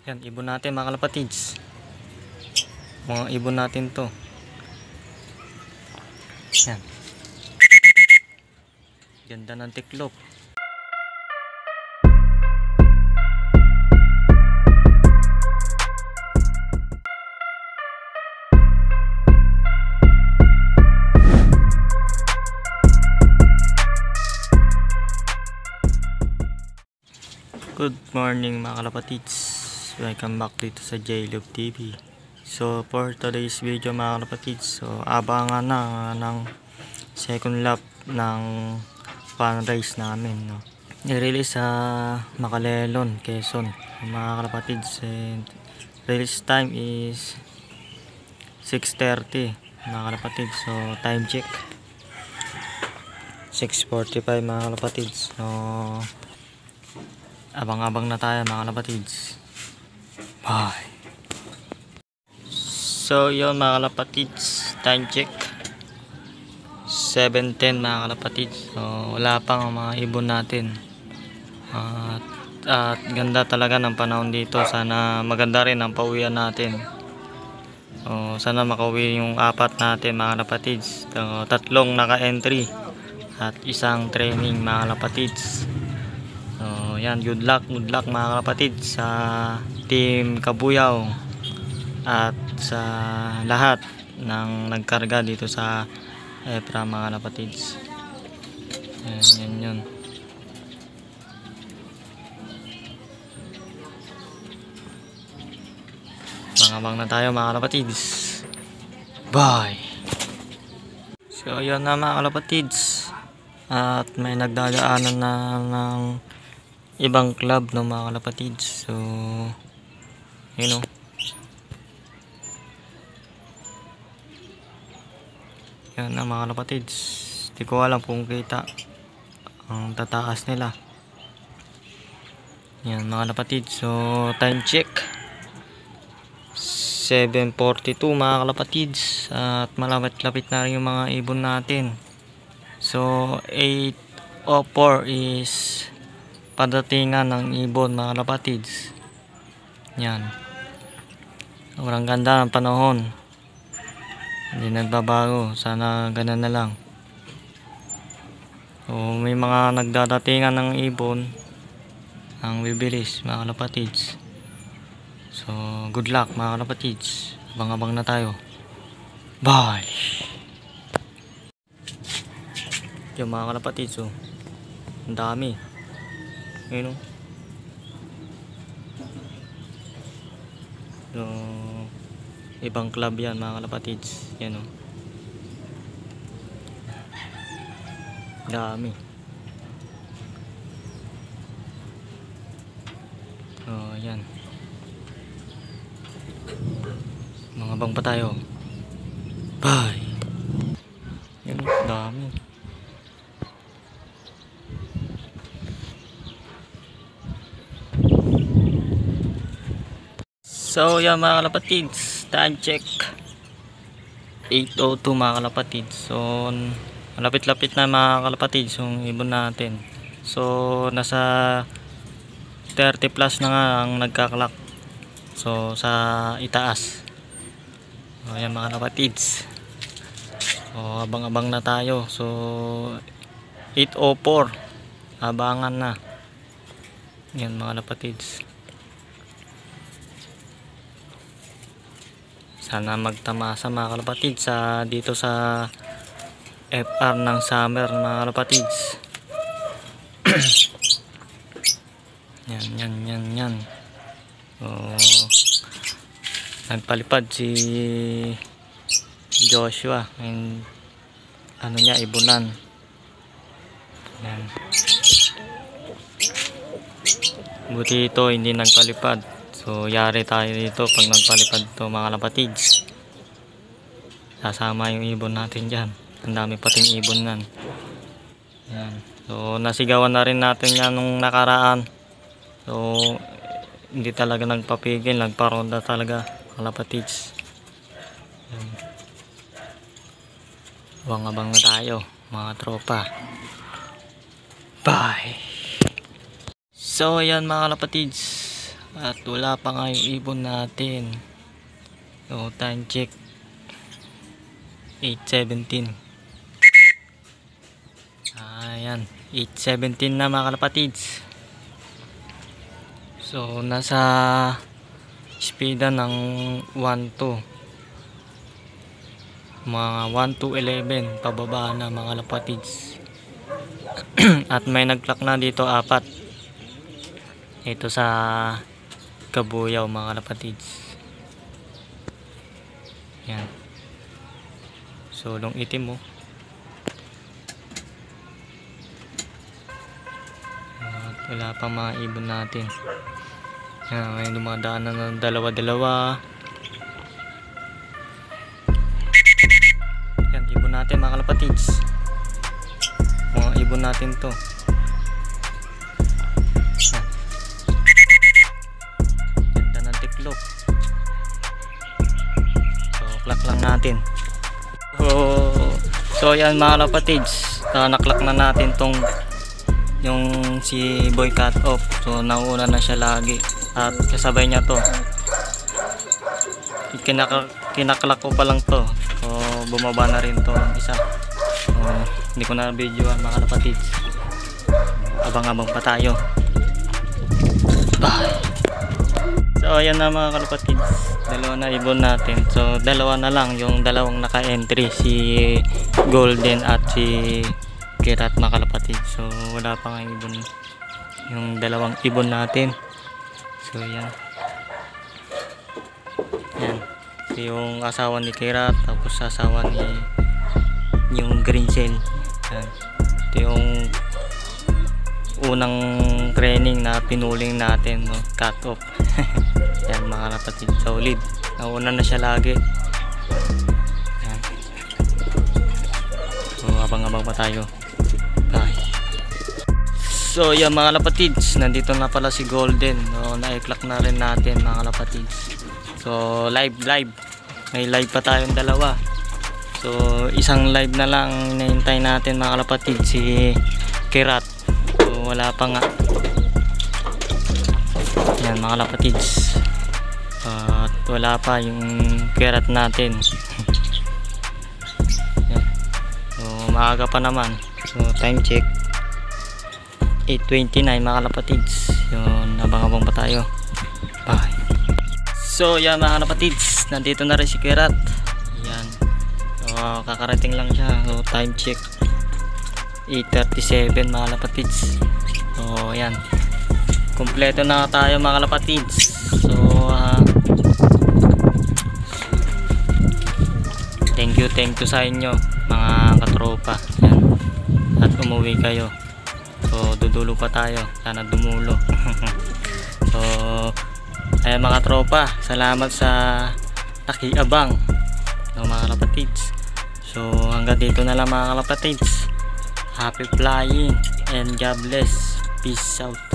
Yan, ibon natin mga kalapatids. Mga ibon natin to. Yan. Ganda ng tiklop. Good morning mga kalapatids. Welcome back dito sa JLove TV. So for today's video mga kalapatids, so abangan na ng second lap ng fan race namin, no? I-release sa Macalelon, Quezon mga kalapatids, and release time is 6:30 mga kalapatids. So time check 6:45 mga kalapatids. So abang-abang na tayo mga kalapatids. Bye. So yun mga kalapatids, time check 7:10 mga kalapatids. So wala pang mga ibon natin. At ganda talaga ng panahon dito. Sana maganda rin ang pauwian natin. So sana makauwi yung apat natin mga kalapatids. So, tatlong naka-entry at isang training mga kalapatids. So yan, good luck mga kapatid sa team Kabuyaw at sa lahat ng nagkarga dito sa EPRA mga kapatids. Yan. Abang na tayo mga kapatids. Bye. So yan na mga kapatids, at may nagdadaanan na ng ibang club ng mga kalapatids. So yun o, yan na mga kalapatids. Di ko alam kung kita ang tataas nila. Yan mga kalapatids. So time check 7:42 mga kalapatids, at malapit-lapit na rin yung mga ibon natin. So 8:04 is padatingan ng ibon mga kalapatids. Yan, sobrang ganda ng panahon, hindi nagbabago. Sana ganun na lang. So may mga nagdadatingan ng ibon ang bibilis mga kalapatids. So good luck mga kalapatids. Abang-abang na tayo. Bye. Yung mga kalapatids, oh, ang dami. Ayun, so, ibang club yan mga kalapatids. Yan o, dami. So yan, mga bang pa tayo. Bye. Yan, dami. So yan mga kalapatids, time check 8:02 mga kalapatids. So malapit-lapit na mga kalapatids yung ibon natin. So nasa 30 plus na nga ang nagkaklak. So sa itaas. So yan mga kalapatids. So abang-abang na tayo. So 8:04, abangan na. Yan mga kalapatids. Sana magtamasa mga kalapatids sa dito sa FR ng summer mga kalapatids. yan. So nagpalipad si Joshua, and ano niya, ibunan. Yan. Buti ito hindi nagpalipad. So yari tayo dito pag nagpalipad to mga kalapatids. Sasama yung ibon natin dyan. Ang dami pating ibon nan. Yan. So nasigawan na rin natin yan nung nakaraan. So hindi talaga nagpapigil, nagparonda talaga kalapatids. Abang-abang na tayo mga tropa. Bye. So ayan mga kalapatids, At wala pa nga yung ibon natin. So time check 8:17. Ayan, 8:17 na mga kalapatids. So nasa speeda ng 1 to mga 1 to 11 pababa na mga kalapatids. At may nag-clock na dito 4 ito sa Kabuyaw mga kalapatids. Yan, sulong itim mo. At wala pang mga ibon natin. Yan, may dumadaan na ng dalawa-dalawa. Yan, ibon natin mga kalapatids. Mga ibon natin to. Yan, ganda ng tiklop. So clock lang natin. So yan mga kalapatids, naklak na natin tong yung si Boy Cut Off. So nauna na siya lagi at kasabay niya to. Kinaklak ko pa lang to. So bumaba na rin to isa. So hindi ko na videoan mga kalapatids. Abang-abang pa tayo. Bye. So ayan na mga kalapatids, dalawa na ibon natin. So dalawa na lang yung dalawang naka-entry, si Golden at si Kirat mga kalapatids. So wala pa nga ibon yung dalawang ibon natin. So yan, yan ito yung asawa ni Kirat, tapos asawa ni yung green shell. Yan, ito yung unang training na pinuling natin, no? Cut off. Yan mga kalapatids, solid, nauna na siya lagi. Yan. So abang-abang pa tayo. Bye. So yan mga kalapatids, nandito na pala si Golden, no? Na-clock na rin natin mga kalapatids. So live, may live pa tayong dalawa. So isang live na lang hinihintay natin mga kalapatids, si Kirat. So wala pa nga. Yan mga kalapatids, at wala pa yung Kirat natin. Yan. So maaga pa naman. So time check 8:29 mga kalapatids. Yun, abang-abang pa tayo. Bye. So yan mga kalapatids, nandito na rin si Kirat. Yan, so kakarating lang siya. So time check 8:37 mga kalapatids. So yan, kompleto na tayo mga kalapatids. So thank you sa inyo mga katropa. Yan, at umuwi kayo. So dudulo pa tayo, sana dumulo. So ayan mga tropa, salamat sa nakiabang, no, mga kalapatids. So hanggang dito na lang mga kalapatids. Happy flying and God bless. Peace out.